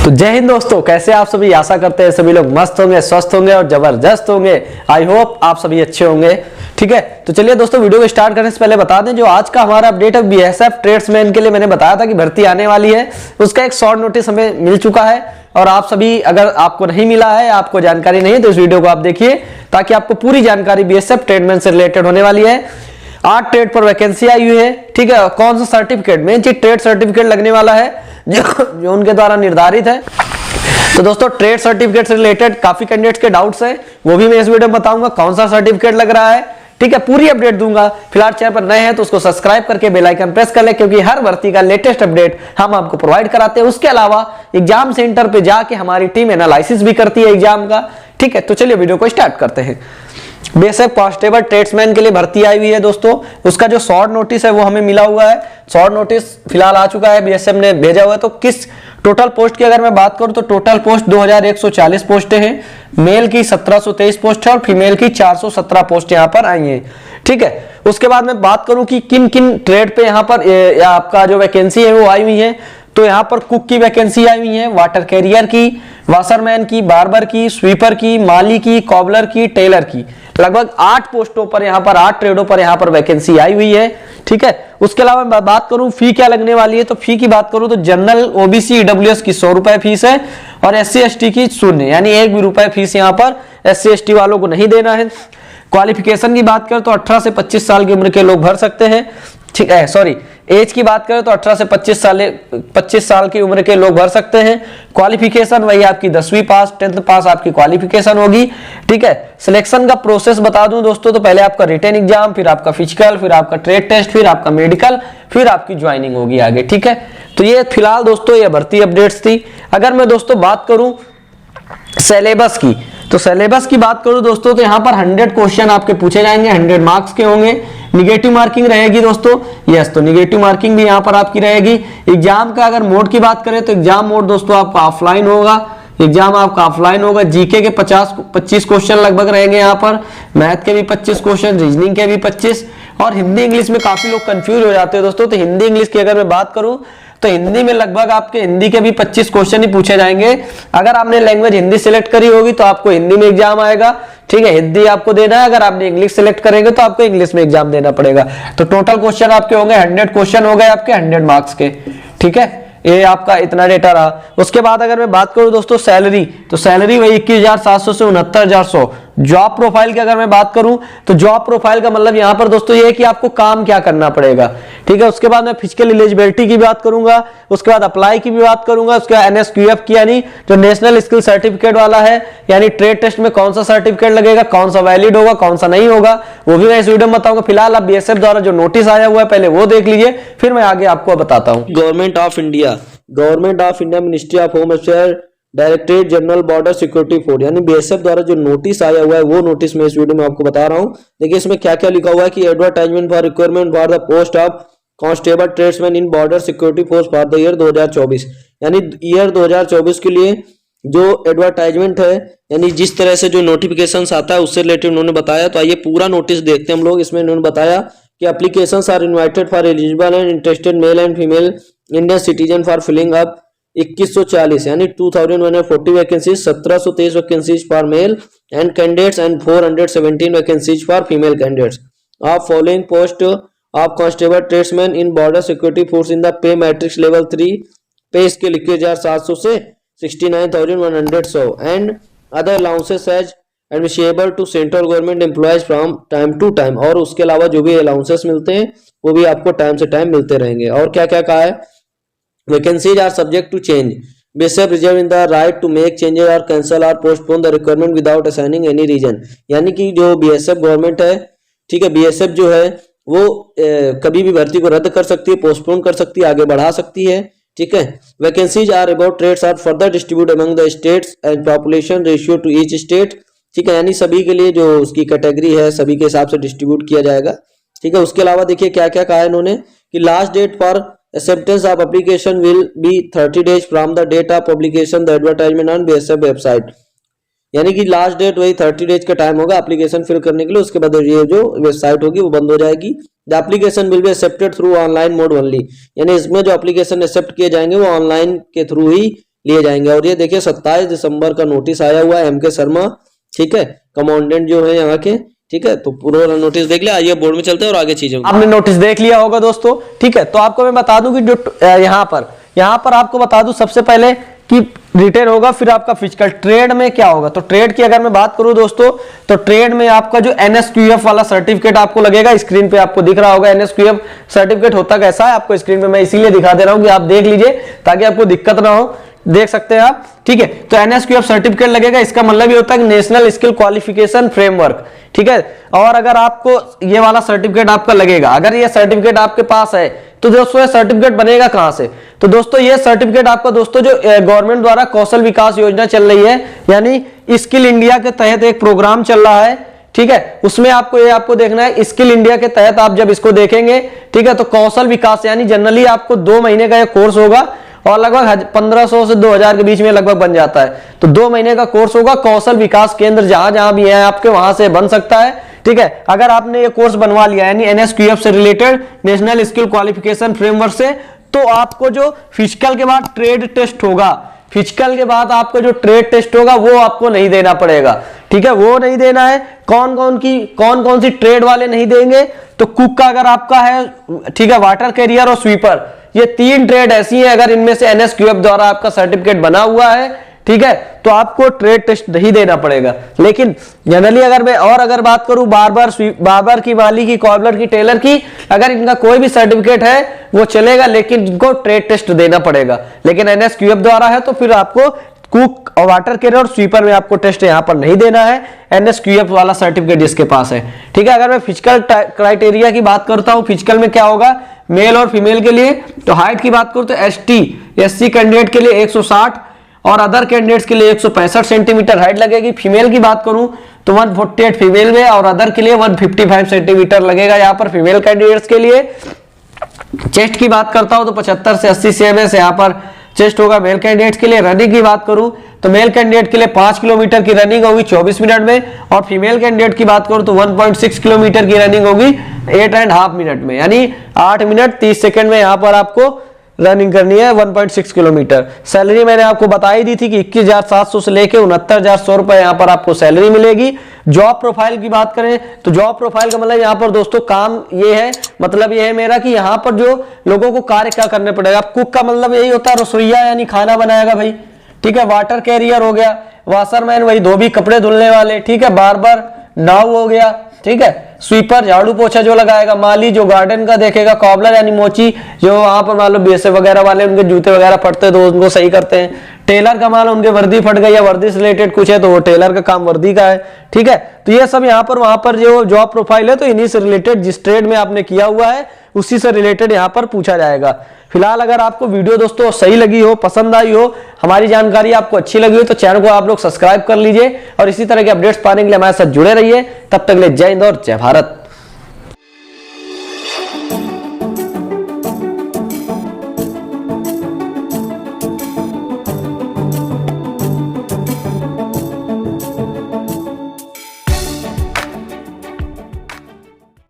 तो जय हिंद दोस्तों, कैसे आप सभी। आशा करते हैं सभी लोग मस्त होंगे, स्वस्थ होंगे और जबरदस्त होंगे। आई होप आप सभी अच्छे होंगे। ठीक है, तो चलिए दोस्तों, वीडियो को स्टार्ट करने से पहले बता दें जो आज का हमारा अपडेट है बीएसएफ ट्रेड्समैन के लिए। मैंने बताया था कि भर्ती आने वाली है, उसका एक शॉर्ट नोटिस हमें मिल चुका है। और आप सभी, अगर आपको नहीं मिला है, आपको जानकारी नहीं है, तो इस वीडियो को आप देखिए ताकि आपको पूरी जानकारी बीएसएफ ट्रेडमैन से रिलेटेड होने वाली है। 8 ट्रेड पर वैकेंसी आई हुई है। ठीक है, कौन सा सर्टिफिकेट, मेन चीज ट्रेड सर्टिफिकेट लगने वाला है जो उनके द्वारा निर्धारित है। तो दोस्तों, ट्रेड सर्टिफिकेट से रिलेटेड काफी कैंडिडेट्स के डाउट्स हैं, वो भी मैं इस वीडियो में बताऊंगा कौन सा सर्टिफिकेट लग रहा है। ठीक है, पूरी अपडेट दूंगा। फिलहाल चैनल पर नए हैं तो उसको सब्सक्राइब करके बेल आइकन प्रेस कर ले, क्योंकि हर भर्ती का लेटेस्ट अपडेट हम आपको प्रोवाइड कराते हैं। उसके अलावा एग्जाम सेंटर पे जाके हमारी टीम एनालिसिस भी करती है एग्जाम का। ठीक है, तो चलिए वीडियो को स्टार्ट करते हैं। बीएसएफ कांस्टेबल ट्रेड्समैन के लिए भर्ती आई हुई है दोस्तों। उसका जो शॉर्ट नोटिस है वो हमें मिला हुआ है। शॉर्ट नोटिस फिलहाल आ चुका है, बीएसएफ ने भेजा हुआ है। तो किस टोटल पोस्ट की अगर मैं बात करूं तो टोटल पोस्ट 2140 पोस्टें हैं। मेल की 1723 पोस्ट है और फीमेल की 417 पोस्ट यहां पर आई हैं। ठीक है, उसके बाद मैं बात करूं कि किन किन ट्रेड पे यहां पर आपका जो वैकेंसी है वो आई हुई है। तो यहां पर कुक की वैकेंसी आई हुई है, वाटर कैरियर की, वाशरमैन की, बार्बर की, स्वीपर की, माली की, कॉबलर की, टेलर की। लगभग 8 पोस्टों पर यहां पर 8 ट्रेडों पर यहां पर वैकेंसी आई हुई है। ठीक है, उसके अलावा मैं बात करूं फी क्या लगने वाली है, तो फी की बात करूं तो जनरल ओबीसी ईडब्ल्यूएस की 100 रुपए फीस है और एससी एसटी की 0, यानी 1 भी रुपए फीस यहां पर एससी एसटी वालों को नहीं देना है। क्वालिफिकेशन की बात करें तो 18 से 25 साल की उम्र के लोग भर सकते हैं। ठीक है, सॉरी, एज की बात करें तो 18 से 25 साल की उम्र के लोग भर सकते हैं। क्वालिफिकेशन वही आपकी 10वीं पास, 10th पास आपकी क्वालिफिकेशन होगी। ठीक है, सिलेक्शन का प्रोसेस बता दूं दोस्तों, तो पहले आपका रिटन एग्जाम, फिर आपका फिजिकल, फिर आपका ट्रेड टेस्ट, फिर आपका मेडिकल, फिर आपकी ज्वाइनिंग होगी आगे। ठीक है, तो ये फिलहाल दोस्तों ये भर्ती अपडेट्स थी। अगर मैं दोस्तों बात करूं सिलेबस की, तो सिलेबस की बात करूं दोस्तों तो यहां पर 100 क्वेश्चन आपके पूछे जाएंगे, 100 मार्क्स के होंगे। निगेटिव मार्किंग रहेगी दोस्तों, यस, तो निगेटिव मार्किंग भी यहां पर आपकी रहेगी। एग्जाम का अगर मोड की बात करें तो एग्जाम मोड दोस्तों आपका ऑफलाइन होगा। एग्जाम आपका ऑफलाइन होगा। जीके के 25 क्वेश्चन लगभग रहेंगे यहाँ पर, मैथ के भी 25 क्वेश्चन, रीजनिंग के भी 25, और हिंदी इंग्लिश में काफी लोग कंफ्यूज हो जाते हैं दोस्तों। तो हिंदी इंग्लिश की अगर मैं बात करूं तो हिंदी में लगभग आपके हिंदी के भी 25 क्वेश्चन ही पूछे जाएंगे। अगर आपने लैंग्वेज हिंदी सिलेक्ट करी होगी तो आपको हिंदी में एग्जाम आएगा। ठीक है, हिंदी आपको देना है। अगर आपने इंग्लिश सिलेक्ट करेंगे तो आपको इंग्लिश में एग्जाम देना पड़ेगा। तो टोटल क्वेश्चन आपके होंगे 100 क्वेश्चन हो गए आपके 100 मार्क्स के। ठीक है, ये आपका इतना डेटा रहा। उसके बाद अगर मैं बात करूं दोस्तों सैलरी, तो सैलरी वही 21,700 से 69,400। जॉब प्रोफाइल की अगर मैं बात करूं तो जॉब प्रोफाइल का मतलब यहां पर दोस्तों ये है कि आपको काम क्या करना पड़ेगा। ठीक है, उसके बाद मैं फिजिकल एलिजिबिलिटी की बात करूंगा, उसके बाद अप्लाई की भी बात करूंगा, उसके बाद एनएसक्यूएफ की यानी जो नेशनल स्किल सर्टिफिकेट वाला है, यानी ट्रेड टेस्ट में कौन सा सर्टिफिकेट लगेगा, कौन सा वैलिड होगा, कौन सा नहीं होगा, वो भी मैं इस वीडियो में बताऊंगा। फिलहाल आप बीएसएफ द्वारा जो नोटिस आया हुआ है पहले वो देख लीजिए, फिर मैं आगे आपको बताता हूँ। Government of India ministry of home affair, directorate general border security force, यानी बीएसएफ द्वारा जो नोटिस आया हुआ है वो नोटिस मैं इस वीडियो में आपको बता रहा हूं। देखिए इसमें क्या क्या लिखा हुआ है कि advertisement for requirement for the post of constable tradesman in border security force for the year 2024, यानी ईयर 2024 के लिए जो एडवर्टाइजमेंट है, यानी जिस तरह से जो नोटिफिकेशन आता है उससे रिलेटेड उन्होंने बताया। तो आइए पूरा नोटिस देखते हैं हम लोग। इसमें उन्होंने बताया कि applications are invited for eligible and interested male and female Indian citizen for filling up 2140, यानी 2140 vacancies, 1723 vacancies for male and candidates and 417 vacancies for female candidates of following post of constable tradesman in border security force in the pay matrix level 3, pay scale 21,700 से 69,100 and other allowances as admissible to central government employees from time to time, और उसके अलावा जो भी allowances मिलते हैं वो भी आपको टाइम से टाइम मिलते रहेंगे। और क्या क्या कहा है, vacancies are subject to change. BSF reserve in the right to make changes or cancel or postpone the requirement without assigning any reason, यानी कि जो BSF गवर्नमेंट है, ठीक है, BSF जो है वो कभी भी भर्ती को रद्द कर सकती है, पोस्टपोन कर सकती है, आगे बढ़ा सकती है। ठीक है, vacancies are about trades are further distribute among the states and population ratio to each state. ठीक है, यानी सभी के लिए जो उसकी कैटेगरी है सभी के हिसाब से डिस्ट्रीब्यूट किया जाएगा। ठीक है, उसके अलावा देखिए क्या क्या कहा है इन्होंने कि last date for acceptance of application will be 30 days from the date of publication the advertisement on BSF website, यानी कि लास्ट डेट वही 30 डेज का टाइम होगा एप्लीकेशन फिल करने के लिए। उसके बाद ये जो वेबसाइट होगी वो बंद हो जाएगी। The application will be accepted through online mode only, यानी इसमें जो एप्लीकेशन एक्सेप्ट किए जाएंगे वो ऑनलाइन के थ्रू ही लिए जाएंगे। और ये देखिए 27 दिसंबर का नोटिस आया हुआ है MK शर्मा, ठीक है, कमांडेंट जो है यहाँ के, ठीक है। तो पूरा नोटिस देख लिया, आइए बोर्ड में चलते हैं और आगे चीजें। आपने नोटिस देख लिया होगा दोस्तों, ठीक है। तो आपको मैं बता दूं कि जो यहाँ पर आपको बता दूं सबसे पहले कि रिटेल होगा, फिर आपका फिजिकल। ट्रेड में क्या होगा, तो ट्रेड की अगर मैं बात करूं दोस्तों, तो ट्रेड में आपका जो NSQF वाला सर्टिफिकेट आपको लगेगा, स्क्रीन पे आपको दिख रहा होगा। NSQF सर्टिफिकेट होता कैसा है आपको स्क्रीन पे मैं इसीलिए दिखा दे रहा हूं कि आप देख लीजिए ताकि आपको दिक्कत ना हो, देख सकते हैं आप, ठीक है। तो NSQF सर्टिफिकेट लगेगा, इसका मतलब ये होता है कि नेशनल स्किल क्वालिफिकेशन फ्रेमवर्क, ठीक है। और अगर आपको ये वाला सर्टिफिकेट आपका लगेगा, अगर ये सर्टिफिकेट आपके पास है, तो दोस्तों ये सर्टिफिकेट बनेगा कहां से, तो दोस्तों ये सर्टिफिकेट आपका दोस्तों जो गवर्नमेंट द्वारा कौशल विकास योजना चल रही है, यानी स्किल इंडिया के तहत एक प्रोग्राम चल रहा है, ठीक है। उसमें आपको देखना है, स्किल इंडिया के तहत आप जब इसको देखेंगे, ठीक है, तो कौशल विकास यानी जनरली आपको 2 महीने का ये कोर्स होगा और लगभग 1500 से 2000 के बीच में लगभग बन जाता है। तो 2 महीने का कोर्स होगा, कौशल विकास केंद्र जहां भी है आपके वहां से बन सकता है, ठीक है। अगर आपने ये कोर्स बनवा लिया यानी NSQF से related, national skill qualification framework से, तो आपको जो फिजिकल के बाद ट्रेड टेस्ट होगा, फिजिकल के बाद आपको जो ट्रेड टेस्ट होगा वो आपको नहीं देना पड़ेगा, ठीक है, वो नहीं देना है। कौन कौन सी ट्रेड वाले नहीं देंगे, तो कुक का अगर आपका है, ठीक है, वाटर कैरियर और स्वीपर, ये 3 ट्रेड ऐसी हैं, अगर इनमें से NSQF द्वारा आपका सर्टिफिकेट बना हुआ है, ठीक है, तो आपको ट्रेड टेस्ट नहीं देना पड़ेगा। लेकिन जनरली अगर बात करूं बार्बर की, माली की, कॉबलर की, टेलर की, अगर इनका कोई भी सर्टिफिकेट है वो चलेगा, लेकिन इनको ट्रेड टेस्ट देना पड़ेगा। लेकिन NSQF द्वारा है तो फिर आपको कुक और वाटर कैरियर और स्वीपर में आपको टेस्ट यहां पर नहीं देना है, NSQF वाला सर्टिफिकेट जिसके पास है, ठीक है। अगर मैं फिजिकल क्राइटेरिया की बात करता हूं, फिजिकल में क्या होगा मेल और फीमेल के लिए, तो हाइट की बात करूं तो SC कैंडिडेट के लिए 160 और अदर कैंडिडेट्स के लिए 165 सेंटीमीटर हाइट लगेगी। फीमेल की बात करूं तो 148 फीमेल में और अदर के लिए 155 सेंटीमीटर लगेगा यहाँ पर फीमेल कैंडिडेट्स के लिए। चेस्ट की बात करता हूं तो 75 से 80 cm यहाँ पर चेस्ट होगा मेल कैंडिडेट्स के लिए। रनिंग की बात करूं तो मेल कैंडिडेट के लिए 5 किलोमीटर की रनिंग होगी 24 मिनट में, और फीमेल कैंडिडेट की बात करूं तो 1.6 किलोमीटर की रनिंग होगी 8.5 मिनट में, यानी 8 मिनट 30 सेकंड में यहाँ पर आपको रनिंग करनी है 1.6 किलोमीटर। सैलरी मैंने आपको बताई दी थी कि 21,700 से लेके 69,100 रुपए यहाँ पर आपको सैलरी मिलेगी। जॉब प्रोफाइल की बात करें तो जॉब प्रोफाइल का मतलब यहाँ पर दोस्तों काम ये है, मतलब ये है मेरा कि यहाँ पर जो लोगों को कार्य क्या करने पड़ेगा। कुक का मतलब यही होता है रसोईया यानी खाना बनाएगा भाई, ठीक है। वाटर कैरियर हो गया, वाशरमैन वही धोबी कपड़े धुलने वाले, ठीक है। बार्बर नाव हो गया, ठीक है। स्वीपर झाड़ू पोछा जो लगाएगा, माली जो गार्डन का देखेगा, कॉबलर यानी मोची जो वहां पर मान लो BSF वगैरह वाले उनके जूते वगैरह फटते हैं तो उनको सही करते हैं। टेलर का मान लो उनके वर्दी फट गई या वर्दी से रिलेटेड कुछ है तो वो टेलर का काम वर्दी का है, ठीक है। तो ये सब यहाँ पर वहां पर जो जॉब प्रोफाइल है तो इन्हीं से रिलेटेड जिस ट्रेड में आपने किया हुआ है उसी से रिलेटेड यहाँ पर पूछा जाएगा। फिलहाल अगर आपको वीडियो दोस्तों सही लगी हो, पसंद आई हो, हमारी जानकारी आपको अच्छी लगी हो तो चैनल को आप लोग सब्सक्राइब कर लीजिए और इसी तरह के अपडेट्स पाने के लिए हमारे साथ जुड़े रहिए। तब तक के लिए जय हिंद और जय भारत।